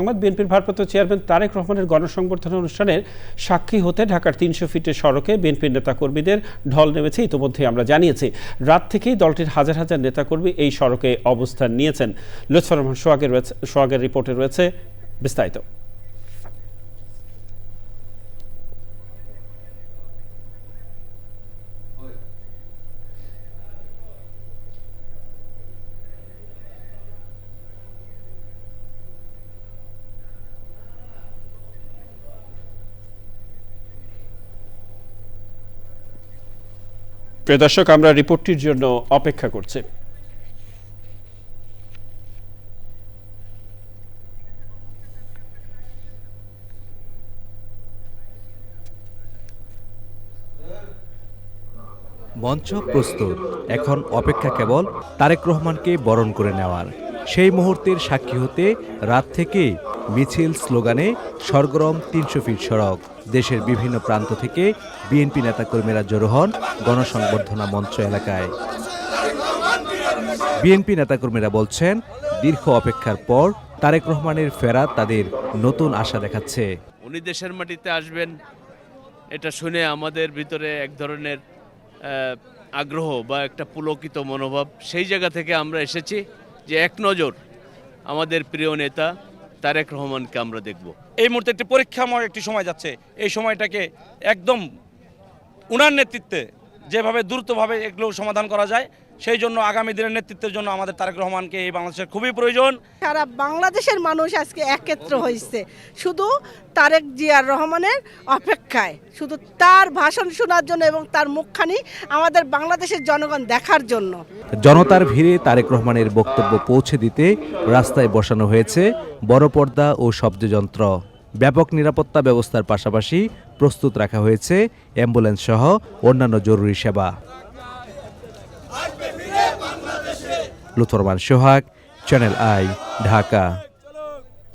সংবাদ বিএনপির ভারপ্রাপ্ত চেয়ারম্যান তারেক রহমানের গণসংবর্ধনা অনুষ্ঠানের সাক্ষী হতে ঢাকার ৩০০ ফিটের সড়কে বিএনপির নেতাকর্মীদের ঢল নেমেছে। ইতিমধ্যে আমরা জানিয়েছি রাত থেকেই দলটির হাজার হাজার নেতাকর্মী এই সড়কে অবস্থান নিয়েছেন। লুৎফর রহমান সোহাগের রিপোর্টে রয়েছে বিস্তারিত। প্রিয় দর্শক, আমরা রিপোর্টটির জন্য অপেক্ষা করছি। মঞ্চ প্রস্তুত, এখন অপেক্ষা কেবল তারেক রহমানকে বরণ করে নেওয়ার। সেই মুহূর্তের সাক্ষী হতে রাত থেকে মিছিল স্লোগানে সরগরম ৩০০ ফিট সড়ক। দেশের বিভিন্ন প্রান্ত থেকে বিএনপি নেতাকর্মীরা জড়ো হন গণসংবর্ধনা মঞ্চ এলাকায়। বিএনপি নেতাকর্মীরা বলছেন, দীর্ঘ অপেক্ষার পর তারেক রহমানের ফেরা তাদের নতুন আশা দেখাচ্ছে। উনি দেশের মাটিতে আসবেন এটা শুনে আমাদের ভিতরে এক ধরনের আগ্রহ বা একটা পুলকিত মনোভাব, সেই জায়গা থেকে আমরা এসেছি যে এক নজর আমাদের প্রিয় নেতা তারেক রহমানকে আমরা দেখব। এই মুহূর্তে একটি পরীক্ষাময় একটি সময় যাচ্ছে, এই সময়টাকে একদম উনার নেতৃত্বে যেভাবে দ্রুতভাবে এগুলো সমাধান করা যায়, সেই জন্য আগামী দিনের নেতৃত্বের জন্য আমাদের তারেক রহমানকে এই বাংলাদেশের খুবই প্রয়োজন। সারা বাংলাদেশের মানুষ আজকে একত্র হয়েছে শুধু তারেক জিয়ার রহমানের অপেক্ষায়, শুধু তার ভাষণ শোনার জন্য এবং তার মুখখানি আমাদের বাংলাদেশের জনগণ দেখার জন্য। জনতার ভিড়ে তারেক রহমানের বক্তব্য পৌঁছে দিতে রাস্তায় বসানো হয়েছে বড় পর্দা ও শব্দযন্ত্র। ব্যাপক নিরাপত্তা ব্যবস্থার পাশাপাশি প্রস্তুত রাখা হয়েছে অ্যাম্বুলেন্স সহ অন্যান্য জরুরি সেবা। লুৎফর রহমান সোহাগ, চ্যানেল আই, ঢাকা।